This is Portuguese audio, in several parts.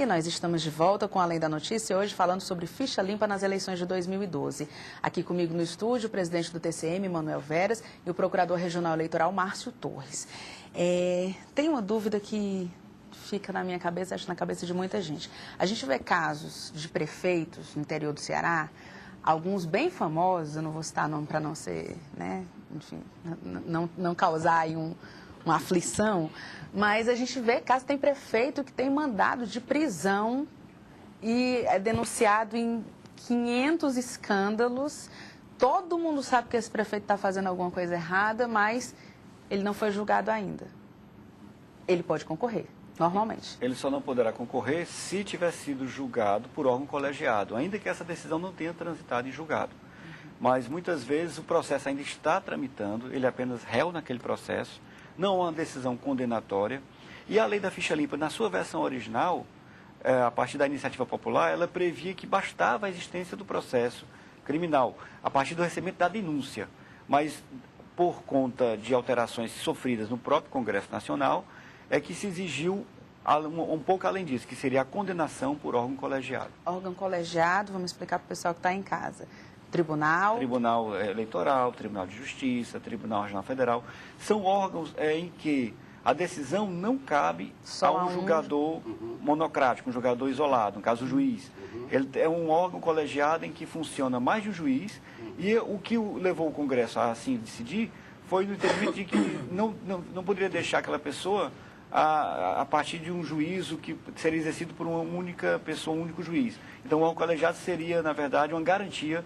E nós estamos de volta com Além da Notícia, hoje falando sobre ficha limpa nas eleições de 2012. Aqui comigo no estúdio, o presidente do TCM, Manuel Veras, e o procurador regional eleitoral, Márcio Torres. Tem uma dúvida que fica na minha cabeça, acho na cabeça de muita gente. A gente vê casos de prefeitos no interior do Ceará, alguns bem famosos, eu não vou citar nome para não ser, né, enfim, não causar aí uma aflição, mas a gente vê casos, tem prefeito que tem mandado de prisão e é denunciado em 500 escândalos. Todo mundo sabe que esse prefeito está fazendo alguma coisa errada, mas ele não foi julgado ainda. Ele pode concorrer, normalmente. Ele só não poderá concorrer se tiver sido julgado por órgão colegiado, ainda que essa decisão não tenha transitado em julgado. Mas muitas vezes o processo ainda está tramitando, ele é apenas réu naquele processo, não há uma decisão condenatória. E a lei da ficha limpa, na sua versão original, a partir da iniciativa popular, ela previa que bastava a existência do processo criminal, a partir do recebimento da denúncia. Mas, por conta de alterações sofridas no próprio Congresso Nacional, é que se exigiu um pouco além disso, que seria a condenação por órgão colegiado. Órgão colegiado, vamos explicar para o pessoal que está em casa. Tribunal. Tribunal Eleitoral, Tribunal de Justiça, Tribunal Regional Federal. São órgãos em que a decisão não cabe a um julgador monocrático, um julgador isolado, no caso o juiz. Ele é um órgão colegiado em que funciona mais de um juiz, e o que levou o Congresso a assim decidir foi no entendimento de que não poderia deixar aquela pessoa a partir de um juízo que seria exercido por uma única pessoa, um único juiz. Então o órgão colegiado seria, na verdade, uma garantia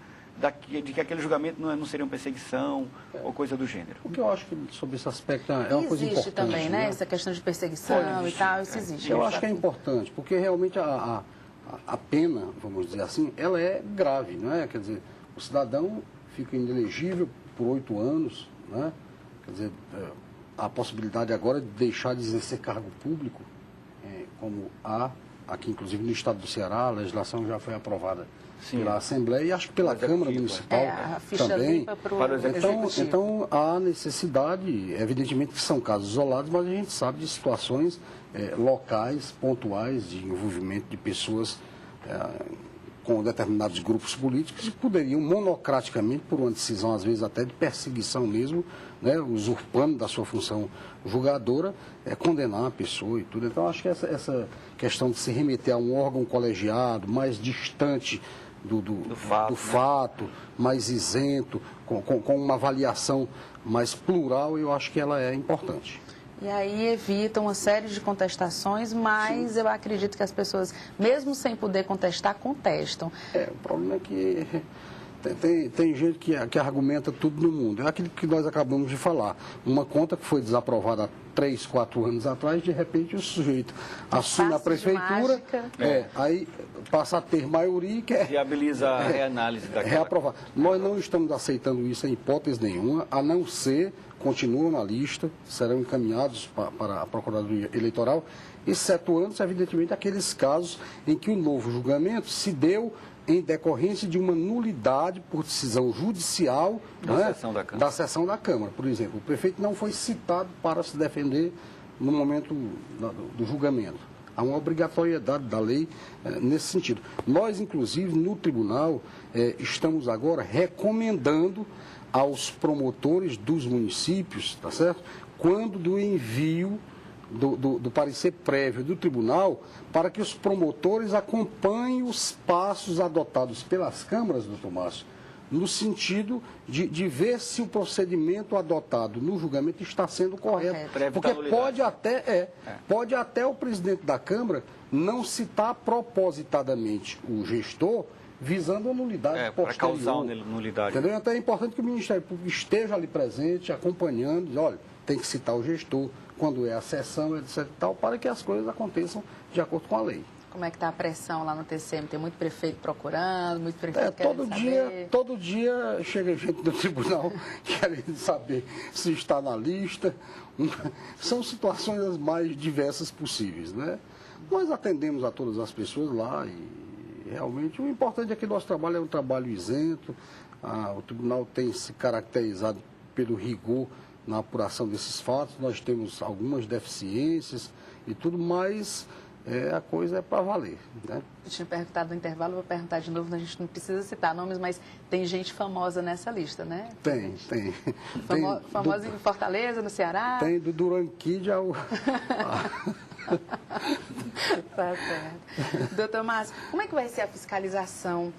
de que aquele julgamento não seria uma perseguição ou coisa do gênero. O que eu acho que sobre esse aspecto é uma coisa importante. Existe também, né? Essa questão de perseguição e tal, isso existe. Eu acho que é importante, porque realmente a pena, vamos dizer assim, ela é grave, não é? Quer dizer, o cidadão fica inelegível por 8 anos, né? Quer dizer, a possibilidade agora de deixar de exercer cargo público, como há aqui, inclusive no estado do Ceará, a legislação já foi aprovada pela Assembleia e acho que pela Câmara Municipal a ficha também. Limpa para o Executivo. Então, há necessidade, evidentemente que são casos isolados, mas a gente sabe de situações locais, pontuais, de envolvimento de pessoas com determinados grupos políticos que poderiam monocraticamente, por uma decisão às vezes até de perseguição mesmo, né, usurpando da sua função julgadora, condenar a pessoa e tudo. Então, acho que essa questão de se remeter a um órgão colegiado mais distante do fato, mais isento, com uma avaliação mais plural, eu acho que ela é importante. E aí evita uma série de contestações, mas eu acredito que as pessoas, mesmo sem poder contestar, contestam. O problema é que tem gente que argumenta tudo no mundo. É aquilo que nós acabamos de falar. Uma conta que foi desaprovada há 3, 4 anos atrás, de repente o sujeito assume a prefeitura, aí passa a ter maioria e quer viabiliza a reanálise daquela. Reaprovar. Nós não estamos aceitando isso em hipótese nenhuma, a não ser continuam na lista, serão encaminhados para a Procuradoria Eleitoral, excetuando-se, evidentemente, aqueles casos em que o novo julgamento se deu em decorrência de uma nulidade por decisão judicial da sessão da Câmara. Por exemplo, o prefeito não foi citado para se defender no momento do julgamento. Há uma obrigatoriedade da lei nesse sentido. Nós, inclusive, no tribunal, estamos agora recomendando aos promotores dos municípios, tá certo? Quando do envio do parecer prévio do tribunal, para que os promotores acompanhem os passos adotados pelas câmaras, doutor Márcio, no sentido de ver se o procedimento adotado no julgamento está sendo correto. Porque pode até o presidente da Câmara não citar propositadamente o gestor, visando a nulidade posterior. Para causar nulidade. Entendeu? Então é importante que o Ministério Público esteja ali presente, acompanhando, diz, olha, tem que citar o gestor, quando é a sessão, etc. e tal, para que as coisas aconteçam de acordo com a lei. Como é que está a pressão lá no TCM? Tem muito prefeito procurando, muito prefeito querendo saber? Todo dia chega gente do tribunal querendo saber se está na lista. São situações as mais diversas possíveis, né? Nós atendemos a todas as pessoas lá e realmente o importante é que nosso trabalho é um trabalho isento. O tribunal tem se caracterizado pelo rigor na apuração desses fatos. Nós temos algumas deficiências e tudo, mas a coisa é para valer, né? Eu tinha perguntado no intervalo, vou perguntar de novo, a gente não precisa citar nomes, mas tem gente famosa nessa lista, né? Tem. Famosa em Fortaleza, no Ceará? Tem do Duranquide ao... Tá certo. Doutor Márcio, como é que vai ser a fiscalização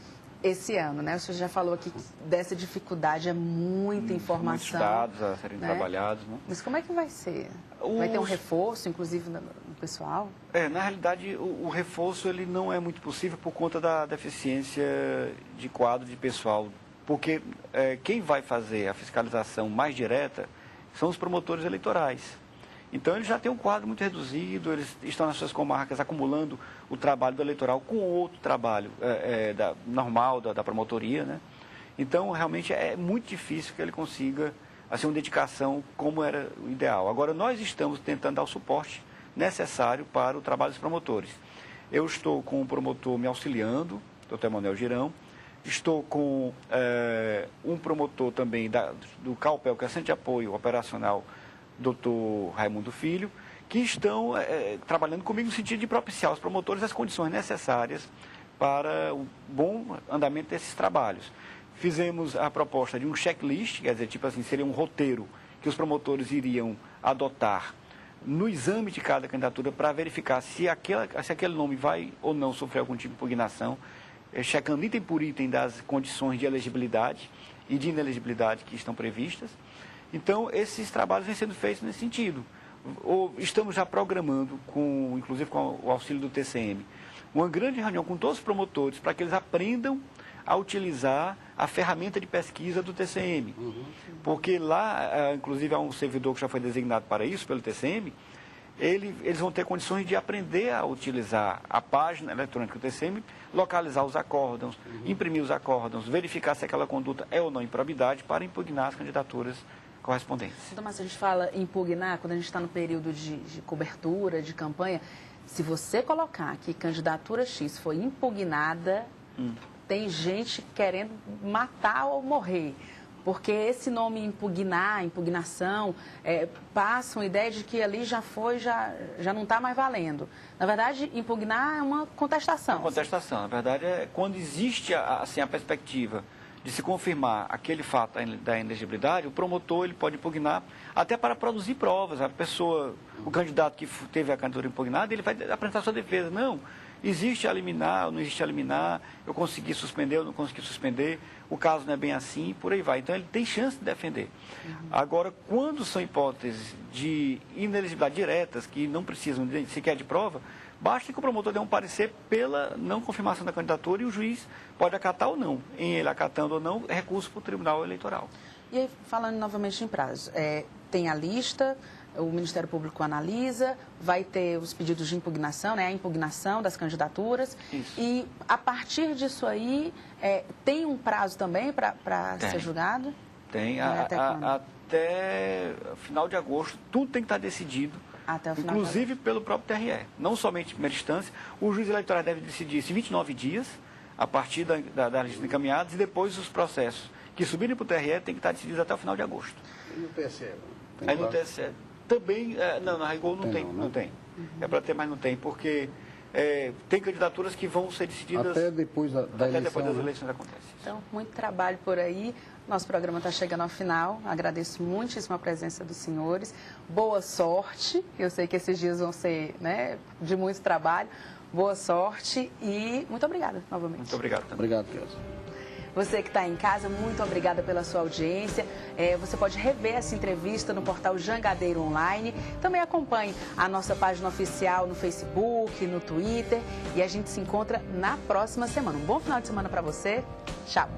esse ano, né? O senhor já falou aqui dessa dificuldade, é muita informação. Muitos dados a serem trabalhados, né? Mas como é que vai ser? Vai ter um reforço, inclusive, no pessoal? Na realidade, o reforço ele não é muito possível por conta da deficiência de quadro de pessoal. Porque quem vai fazer a fiscalização mais direta são os promotores eleitorais. Então, eles já têm um quadro muito reduzido, eles estão nas suas comarcas acumulando o trabalho do eleitoral com outro trabalho normal da promotoria, né? Então, realmente, é muito difícil que ele consiga assim, uma dedicação como era o ideal. Agora, nós estamos tentando dar o suporte necessário para o trabalho dos promotores. Eu estou com o promotor me auxiliando, Dr. Emanuel Girão, estou com um promotor também do CAUPEL, que é Centro de Apoio Operacional, Dr. Raimundo Filho, que estão trabalhando comigo no sentido de propiciar aos promotores as condições necessárias para o bom andamento desses trabalhos. Fizemos a proposta de um checklist, quer dizer, tipo assim, seria um roteiro que os promotores iriam adotar no exame de cada candidatura para verificar se aquele nome vai ou não sofrer algum tipo de impugnação, checando item por item das condições de elegibilidade e de inelegibilidade que estão previstas. Então, esses trabalhos vêm sendo feitos nesse sentido. Estamos já programando, inclusive com o auxílio do TCM, uma grande reunião com todos os promotores para que eles aprendam a utilizar a ferramenta de pesquisa do TCM. Porque lá, inclusive, há um servidor que já foi designado para isso, pelo TCM, eles vão ter condições de aprender a utilizar a página eletrônica do TCM, localizar os acórdãos, imprimir os acórdãos, verificar se aquela conduta é ou não improbidade para impugnar as candidaturas correspondentes. Então, mas a gente fala em impugnar, quando a gente está no período de cobertura, de campanha, se você colocar que candidatura X foi impugnada, tem gente querendo matar ou morrer. Porque esse nome impugnação, passa uma ideia de que ali já não está mais valendo. Na verdade, impugnar é uma contestação. Uma contestação. Na verdade, quando existe assim, a perspectiva de se confirmar aquele fato da inelegibilidade, o promotor ele pode impugnar até para produzir provas. O candidato que teve a candidatura impugnada, ele vai apresentar sua defesa. Não, existe a liminar, ou não existe a liminar, eu consegui suspender, ou não consegui suspender, o caso não é bem assim, e por aí vai. Então, ele tem chance de defender. Agora, quando são hipóteses de inelegibilidade diretas, que não precisam sequer de prova, basta que o promotor dê um parecer pela não confirmação da candidatura e o juiz pode acatar ou não. Em ele acatando ou não, recurso para o Tribunal Eleitoral. E aí, falando novamente em prazo, tem a lista, o Ministério Público analisa, vai ter os pedidos de impugnação, né, a impugnação das candidaturas. Isso. E a partir disso aí, tem um prazo também para ser julgado? Tem, até final de agosto, tudo tem que estar decidido. Até o final inclusive pelo próprio TRE. Não somente em primeira instância, o juiz eleitoral deve decidir isso em 29 dias, a partir da lista encaminhada, e depois os processos que subirem para o TRE têm que estar decididos até o final de agosto. E no TSE? Aí no TSE também, na rigor não tem. É para ter, mas não tem, porque tem candidaturas que vão ser decididas até depois da eleição. Até depois das eleições acontece. Então, muito trabalho por aí. Nosso programa está chegando ao final. Agradeço muitíssimo a presença dos senhores. Boa sorte. Eu sei que esses dias vão ser, né, de muito trabalho. Boa sorte e muito obrigada novamente. Muito obrigado também. Obrigado, Kelson. Você que está em casa, muito obrigada pela sua audiência. Você pode rever essa entrevista no portal Jangadeiro Online. Também acompanhe a nossa página oficial no Facebook, no Twitter. E a gente se encontra na próxima semana. Um bom final de semana para você. Tchau.